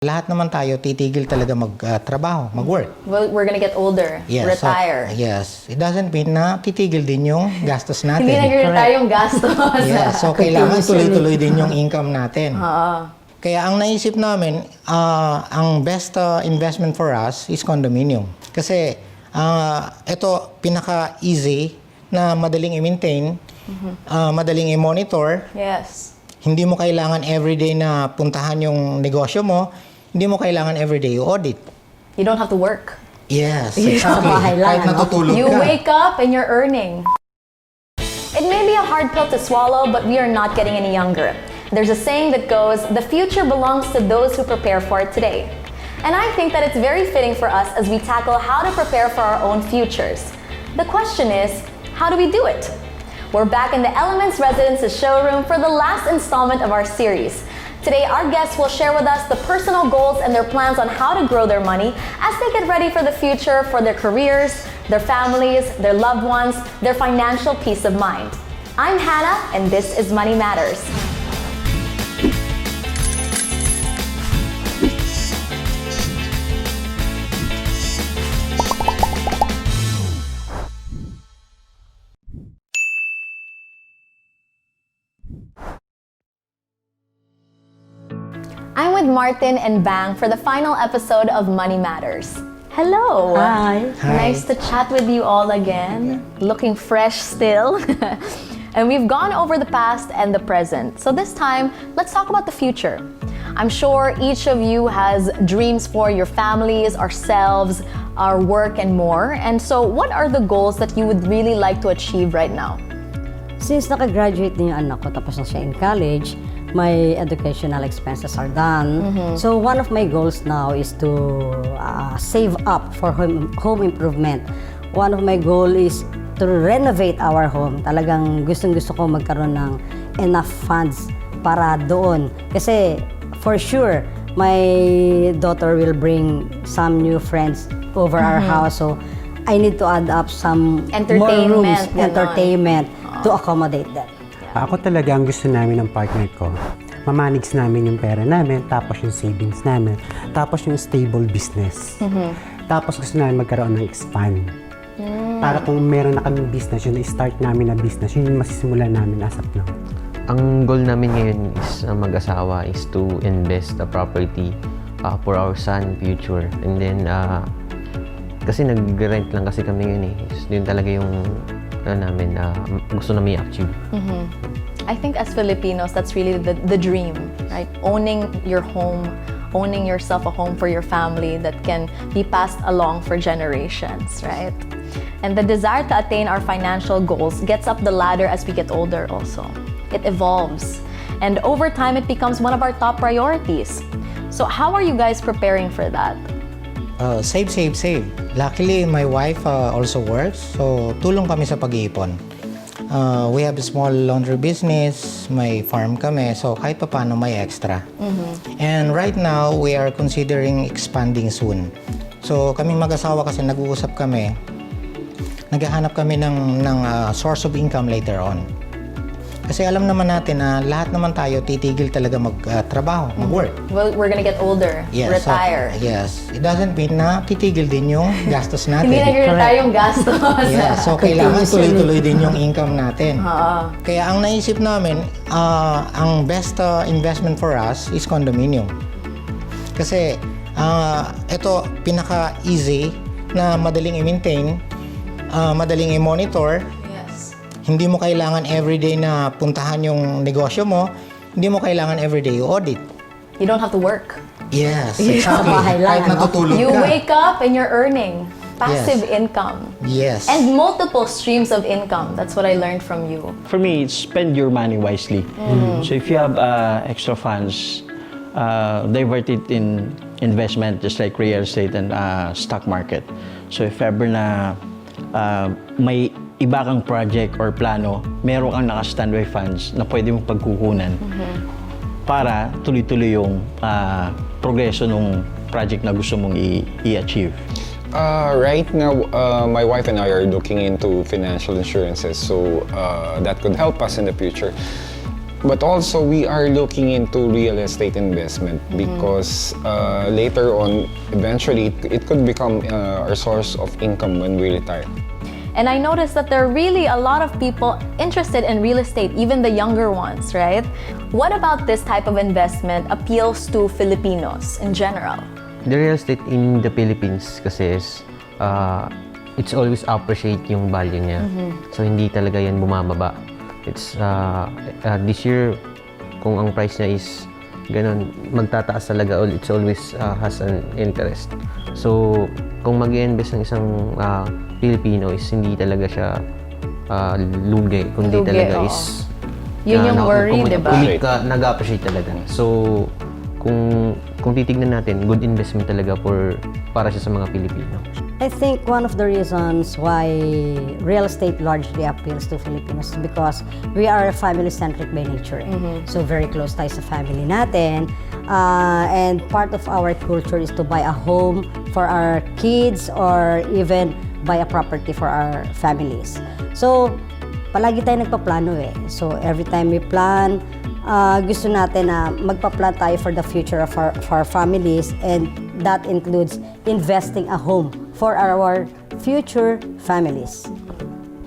Lahat naman tayo titigil talaga magtrabaho, mag-work. Well, we're gonna get older, retire. So, yes. It doesn't mean na titigil din yung gastos natin. Hindi nag-retire yung gastos. Yes. So, kailangan tuloy-tuloy din yung income natin. Kaya ang naisip namin, ang best investment for us is condominium. Kasi ito, pinaka-easy na madaling i-maintain, madaling i-monitor. Yes. Hindi mo kailangan everyday na puntahan yung negosyo mo. Hindi mo kailangan everyday audit. You don't have to work. Yes, exactly. Kahit natutulog You ka. wake up and you're earning. It may be a hard pill to swallow, but we are not getting any younger. There's a saying that goes, the future belongs to those who prepare for it today. And I think that it's very fitting for us as we tackle how to prepare for our own futures. The question is, how do we do it? We're back in the Elements Residences showroom for the last installment of our series. Today, our guests will share with us the personal goals and their plans on how to grow their money as they get ready for the future, for their careers, their families, their loved ones, their financial peace of mind. I'm Hannah, and this is Money Matters. I'm with Martin and Bang for the final episode of Money Matters. Hello! Hi! Nice to chat with you all again. Looking fresh still. And we've gone over the past and the present. So this time, let's talk about the future. I'm sure each of you has dreams for your families, ourselves, our work, and more. And so what are the goals that you would really like to achieve right now? Since nakagraduate na yung anak ko, tapos na siya in college, my educational expenses are done. So one of my goals now is to save up for home improvement. One of my goal is to renovate our home. Talagang gustong-gusto ko magkaroon ng enough funds para doon. Kasi for sure, my daughter will bring some new friends over our house. So I need to add up some more rooms, entertainment to accommodate that. Ako talaga ang gusto namin ng partner ko, mamanage namin yung pera namin, tapos yung savings namin, tapos yung stable business. Tapos gusto namin magkaroon ng expand. Para kung meron na kaming business, yung start namin na business, yun yung masisimulan namin as of now. Ang goal namin ngayon is mag-asawa is to invest the property for our son future. And then, kasi nag-rent lang kasi kami yun eh. So, yun talaga yung namin gusto namin i-achieve. I think as Filipinos, that's really the dream, right? Owning your home, owning yourself a home for your family that can be passed along for generations, right? And the desire to attain our financial goals gets up the ladder as we get older also. It evolves. And over time, it becomes one of our top priorities. So how are you guys preparing for that? Save. Luckily, my wife also works. So, tulong kami sa pag-iipon. We have a small laundry business, may farm kami. So, kahit pa paano may extra. And right now, we are considering expanding soon. So, kaming mag-asawa kasi nag-uusap kami. Naghahanap kami ng source of income later on. Kasi alam naman natin na lahat naman tayo titigil talaga magtrabaho, mag-work. Well, we're gonna get older, retire. So, yes. It doesn't mean na titigil din yung gastos natin. Hindi nag-retire yung gastos. Yes. So, kailangan tuloy-tuloy din yung income natin. Kaya ang naisip namin, ang best investment for us is condominium. Kasi ito, pinaka-easy na madaling i-maintain, madaling i-monitor. Hindi mo kailangan everyday na puntahan yung negosyo mo. Hindi mo kailangan everyday audit. You don't have to work. Yes, exactly. Kahit natutulog ka. You wake up and you're earning passive income. Yes. And multiple streams of income. That's what I learned from you. For me, it's spend your money wisely. So if you have extra funds, divert it in investment, just like real estate and stock market. So if ever na may iba kang project or plano, meron kang naka-standby funds na pwede mong pagkukunan para tuloy-tuloy yung progreso ng project na gusto mong i-achieve. Right now, my wife and I are looking into financial insurances, so that could help us in the future. But also, we are looking into real estate investment because later on, eventually, it could become our source of income when we retire. And I noticed that there are really a lot of people interested in real estate, even the younger ones, right? What about this type of investment appeals to Filipinos in general? The real estate in the Philippines kasi is, it's always appreciate yung value niya. So, hindi talaga yan bumababa. It's, this year, kung ang price niya is ganun, magtataas talaga, it's always has an interest. So, kung mag-invest ng isang Filipino is hindi talaga siya lugi, kundi Lugi, talaga oo. is Yun yung worry, di ba? Nag-appreciate talaga. So, kung titignan natin, good investment talaga para siya sa mga Pilipino. I think one of the reasons why real estate largely appeals to Filipinos is because we are family-centric by nature. So very close tayo sa family natin. And part of our culture is to buy a home for our kids or even buy a property for our families. So palagi tayo nagpaplano eh. So every time we plan, gusto natin na magpa-plan tayo for the future of our families, and that includes investing a home for our future families.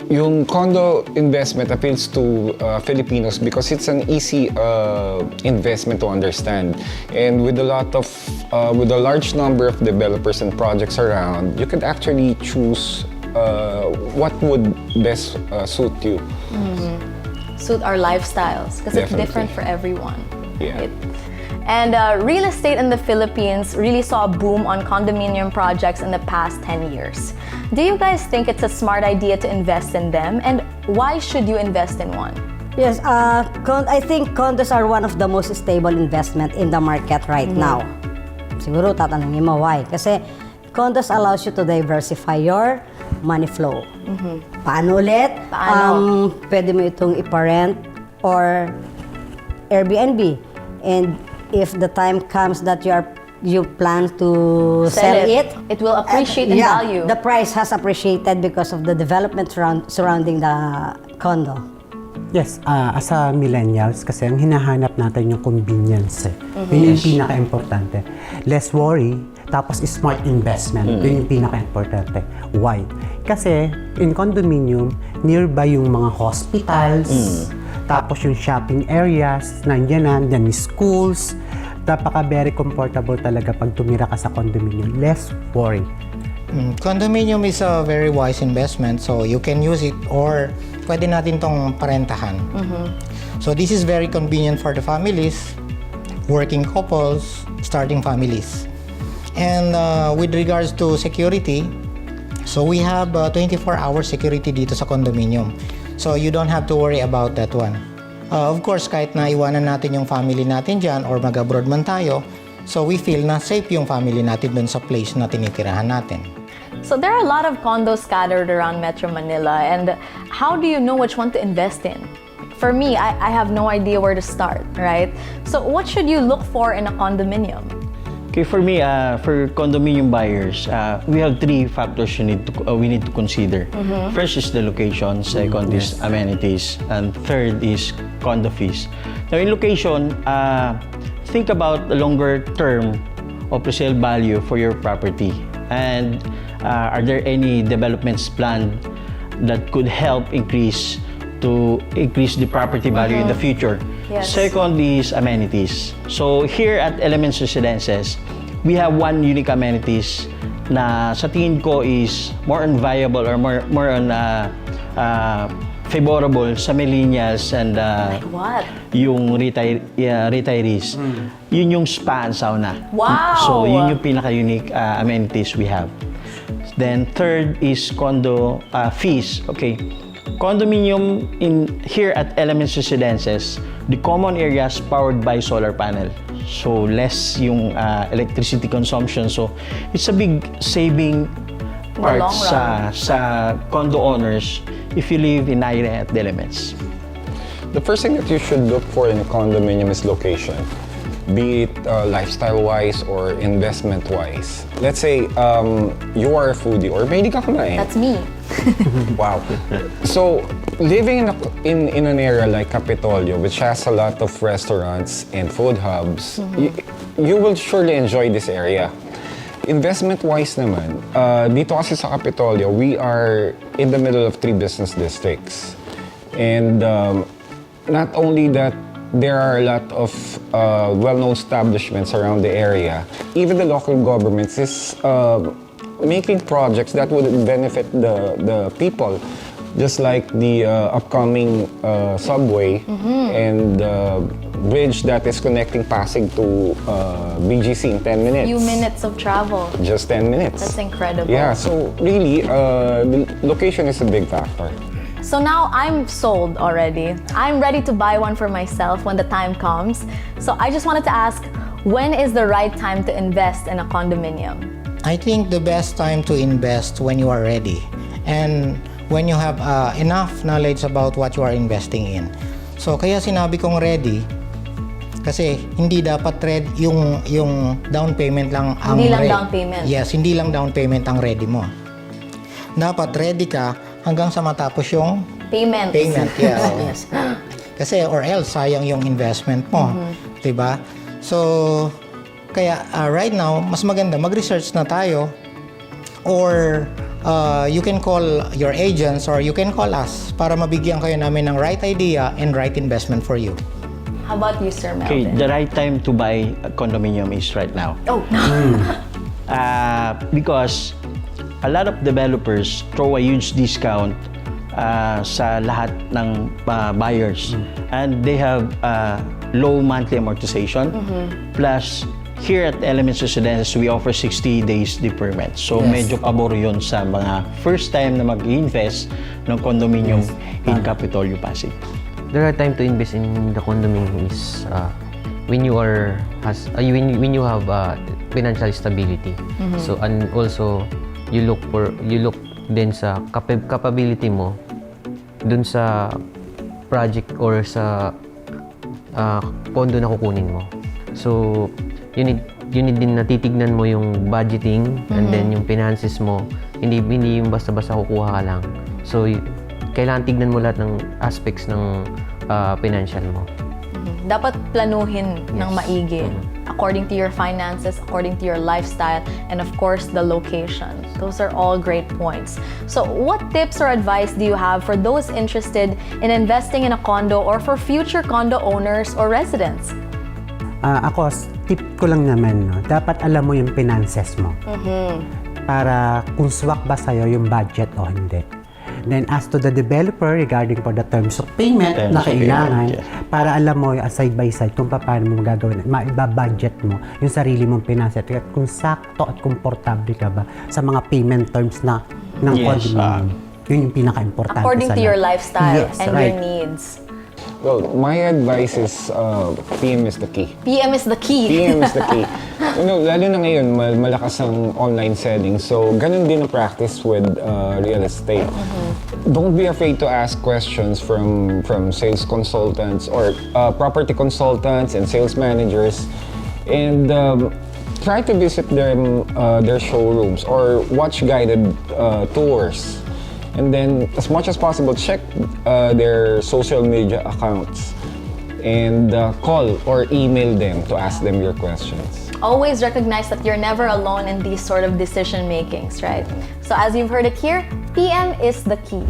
Yung condo investment appeals to Filipinos because it's an easy investment to understand, and with a large number of developers and projects around, you could actually choose what would best suit you. Suit our lifestyles, because it's Definitely. different for everyone. Yeah. Right? And real estate in the Philippines really saw a boom on condominium projects in the past 10 years. Do you guys think it's a smart idea to invest in them? And why should you invest in one? Yes, I think condos are one of the most stable investment in the market right now. Siguro tatanungin mo why? Kasi condos allows you to diversify your money flow. Paano ulit? Paano? Pwede mo itong iparent or Airbnb. And if the time comes that you plan to sell it, It will appreciate in yeah, value. the price has appreciated because of the development surrounding the condo. Yes, as a millennials, kasi ang hinahanap natin yung convenience. Yun yung pinaka-importante. Less worry, tapos smart investment. Yun yung pinaka-importante. Why? Kasi in condominium, nearby yung mga hospitals, tapos yung shopping areas, nandiyan yung schools. Very comfortable talaga pag tumira ka sa condominium. Less worry. Condominium is a very wise investment, so you can use it or pwede natin tong parentahan. So this is very convenient for the families, working couples, starting families. And with regards to security, so we have 24-hour security dito sa condominium. So you don't have to worry about that one. Of course, kahit na iwanan natin yung family natin dyan or mag-abroad man tayo, so we feel na safe yung family natin dun sa place na tinitirahan natin. So there are a lot of condos scattered around Metro Manila, and how do you know which one to invest in? For me, I have no idea where to start, right? So what should you look for in a condominium? Okay, for me, for condominium buyers, we have three factors we need to consider. First is the location, second is amenities, and third is condo fees. Now, in location, think about the longer term of resale value for your property, and are there any developments planned that could help increase the property value in the future? Yes. Second is amenities. So here at Elements Residences, we have one unique amenities na sa tingin ko is more on viable or more on favorable sa millennials and Like what? yung retirees. Yun yung spa and sauna. Wow! So yun yung pinaka-unique amenities we have. Then third is condo fees. Okay. Condominium here at Elements Residences, the common areas powered by solar panel. So less yung electricity consumption. So it's a big saving part long run. sa condo owners if you live in area at the Elements. The first thing that you should look for in a condominium is location. be it lifestyle-wise or investment-wise. Let's say you are a foodie or mahilig ka kumain. That's me. Wow. So, living in an area like Capitolio, which has a lot of restaurants and food hubs, you will surely enjoy this area. Investment-wise naman, dito kasi sa Capitolio, we are in the middle of 3 business districts. And not only that, there are a lot of well-known establishments around the area. Even the local governments is making projects that would benefit the people, just like the upcoming subway and bridge that is connecting Pasig to BGC in 10 minutes. Few minutes of travel. Just 10 minutes. That's incredible. Yeah, so really, the location is a big factor. So now I'm sold already. I'm ready to buy one for myself when the time comes. So I just wanted to ask, when is the right time to invest in a condominium? I think the best time to invest when you are ready and when you have enough knowledge about what you are investing in. So kaya sinabi kong ready kasi hindi dapat yung down payment lang ang Hindi lang down payment. Yes, hindi lang down payment ang ready mo. Dapat ready ka hanggang sa matapos yung Payment. yeah. Yes. Kasi or else sayang yung investment mo, 'di ba? So kaya right now mas maganda mag-research na tayo or you can call your agents or you can call us para mabigyan kayo namin ng right idea and right investment for you. How about you, Sir Okay, Melvin? the right time to buy a condominium is right now. Oh, Because a lot of developers throw a huge discount sa lahat ng buyers. And they have low monthly amortization. Plus, here at Elements Residences, we offer 60 days deferment. So, medyo pabor yun sa mga first time na mag-invest ng condominium in Capitolio, Pasig. The right time to invest in the condominium is when you have financial stability. So and also you look din sa capability mo dun sa project or sa condo na kukunin mo. So you need din natitignan mo yung budgeting and then yung finances mo. Hindi yung basta-basta kukuha ka lang. So kailangan tignan mo lahat ng aspects ng financial mo. dapat planuhin ng maigi according to your finances, according to your lifestyle, and of course, the location. Those are all great points. So what tips or advice do you have for those interested in investing in a condo or for future condo owners or residents? Ako, tip ko lang naman, no, dapat alam mo yung finances mo. Para kung swak ba sa'yo yung budget o hindi. Then as to the developer regarding for the terms of payment na kailangan, para alam mo yung side by side kung paano mo gagawin, maibabudget mo yung sarili mong finances at kung sakto at komportable ka ba sa mga payment terms na ng condominium. Yun yung pinaka-importante According to your lifestyle and right. your needs. Well, my advice is PM is the key. PM is the key. PM is the key. You know, lalo na ngayon, malakas ang online selling. So, ganun din ang practice with real estate. Don't be afraid to ask questions from sales consultants or property consultants and sales managers. And try to visit them, their showrooms or watch guided tours. And then, as much as possible, check their social media accounts and call or email them to ask them your questions. Always recognize that you're never alone in these sort of decision makings, right? So as you've heard it here, PM is the key.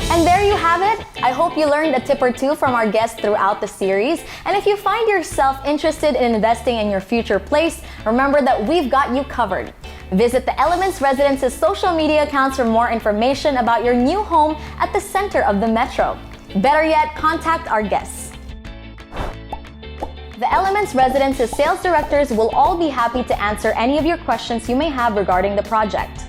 And there you have it. I hope you learned a tip or two from our guests throughout the series. And if you find yourself interested in investing in your future place, remember that we've got you covered. Visit the Elements Residences social media accounts for more information about your new home at the center of the metro. Better yet, contact our guests. The Elements Residences sales directors will all be happy to answer any of your questions you may have regarding the project.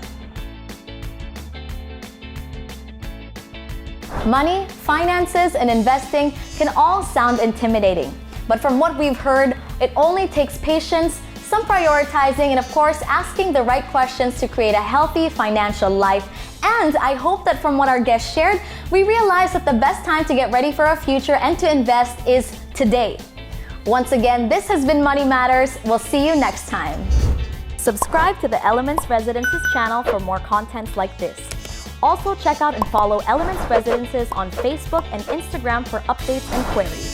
Money, finances, and investing can all sound intimidating. But from what we've heard, it only takes patience, some prioritizing, and of course, asking the right questions to create a healthy financial life. And I hope that from what our guests shared, we realize that the best time to get ready for a future and to invest is today. Once again, this has been Money Matters. We'll see you next time. Subscribe to the Elements Residences channel for more contents like this. Also, check out and follow Elements Residences on Facebook and Instagram for updates and queries.